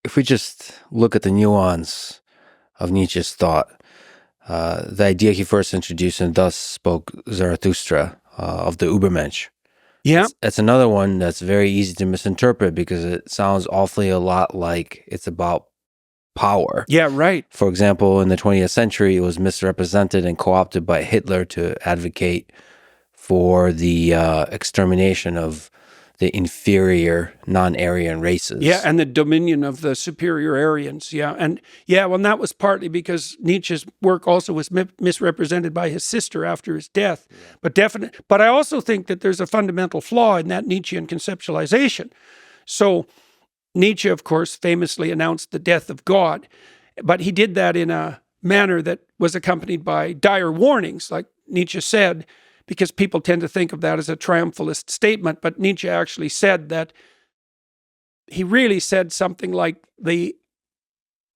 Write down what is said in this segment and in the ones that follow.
if we just look at the nuance of Nietzsche's thought, the idea he first introduced and thus spoke Zarathustra of the Übermensch. Yeah. It's another one that's very easy to misinterpret because it sounds awfully a lot like it's about power. Yeah, right. For example, in the 20th century, it was misrepresented and co-opted by Hitler to advocate for the extermination of the inferior non-Aryan races. Yeah, and the dominion of the superior Aryans. Yeah, and that was partly because Nietzsche's work also was misrepresented by his sister after his death. Yeah. But I also think that there's a fundamental flaw in that Nietzschean conceptualization. So Nietzsche, of course, famously announced the death of God, but he did that in a manner that was accompanied by dire warnings, like Nietzsche said, because people tend to think of that as a triumphalist statement. But Nietzsche actually said that he really said something like the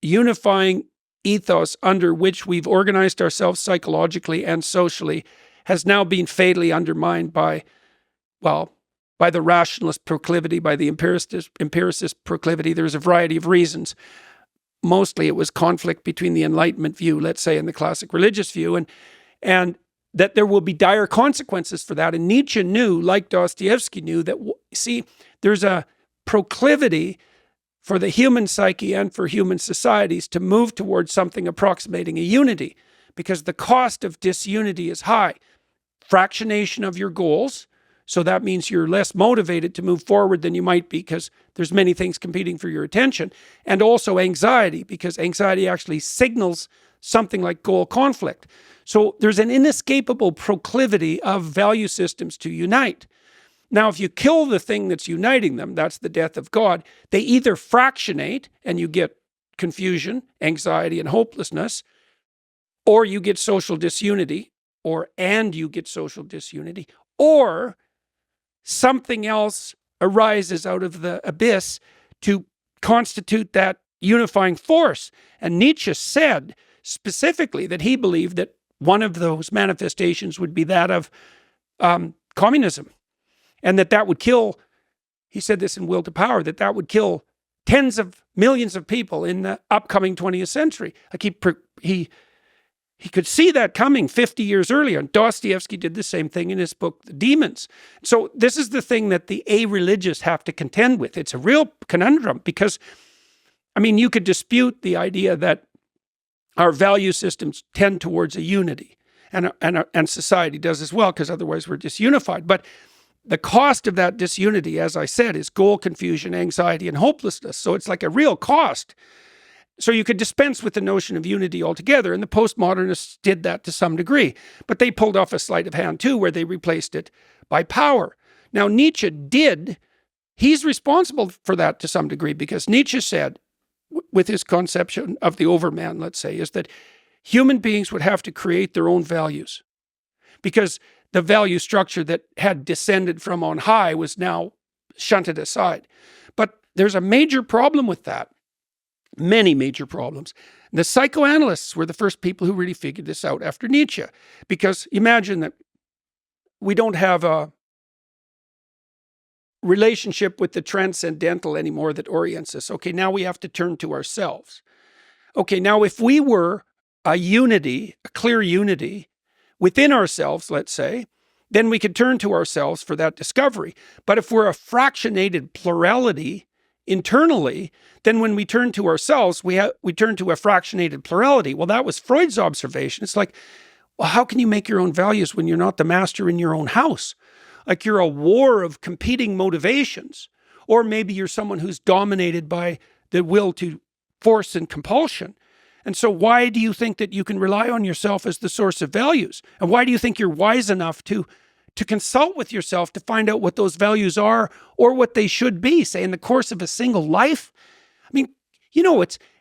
unifying ethos under which we've organized ourselves psychologically and socially has now been fatally undermined by the rationalist proclivity, by the empiricist proclivity. There's a variety of reasons. Mostly it was conflict between the Enlightenment view, let's say, and the classic religious view, and that there will be dire consequences for that. And Nietzsche knew, like Dostoevsky knew, that, there's a proclivity for the human psyche and for human societies to move towards something approximating a unity, because the cost of disunity is high. Fractionation of your goals, so that means you're less motivated to move forward than you might be because there's many things competing for your attention, and also anxiety, because anxiety actually signals something like goal conflict. So there's an inescapable proclivity of value systems to unite. Now, if you kill the thing that's uniting them, that's the death of God, they either fractionate and you get confusion, anxiety, and hopelessness, or you get social disunity, or something else arises out of the abyss to constitute that unifying force. And Nietzsche said specifically that he believed that one of those manifestations would be that of communism, and that would kill, he said this in Will to Power, that would kill tens of millions of people in the upcoming 20th century. Like he could see that coming 50 years earlier, and Dostoevsky did the same thing in his book, The Demons. So this is the thing that the a-religious have to contend with. It's a real conundrum because, you could dispute the idea that our value systems tend towards a unity, and society does as well, because otherwise we're disunified. But the cost of that disunity, as I said, is goal confusion, anxiety, and hopelessness. So it's like a real cost. So you could dispense with the notion of unity altogether, and the postmodernists did that to some degree. But they pulled off a sleight of hand too, where they replaced it by power. Now Nietzsche he's responsible for that to some degree, because Nietzsche said, with his conception of the overman, let's say, is that human beings would have to create their own values, because the value structure that had descended from on high was now shunted aside. But there's a major problem with that. Many major problems. The psychoanalysts were the first people who really figured this out after Nietzsche, because imagine that we don't have a relationship with the transcendental anymore that orients us. Okay, now we have to turn to ourselves. Okay, now if we were a unity, a clear unity within ourselves, let's say, then we could turn to ourselves for that discovery. But if we're a fractionated plurality internally, then when we turn to ourselves, we turn to a fractionated plurality. Well, that was Freud's observation. It's like, well, how can you make your own values when you're not the master in your own house? Like you're a war of competing motivations. Or maybe you're someone who's dominated by the will to force and compulsion. And so why do you think that you can rely on yourself as the source of values? And why do you think you're wise enough to consult with yourself to find out what those values are or what they should be, say, in the course of a single life?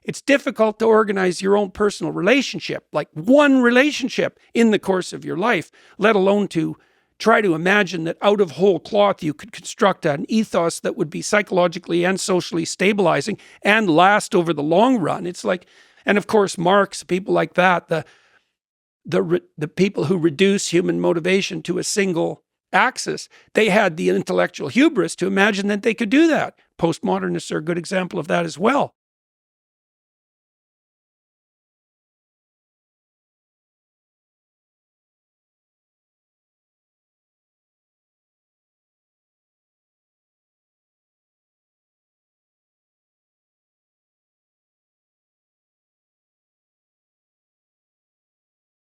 It's difficult to organize your own personal relationship, like one relationship in the course of your life, let alone to try to imagine that out of whole cloth you could construct an ethos that would be psychologically and socially stabilizing and last over the long run. It's like, and of course, Marx, people like that, the people who reduce human motivation to a single axis, they had the intellectual hubris to imagine that they could do that. Postmodernists are a good example of that as well.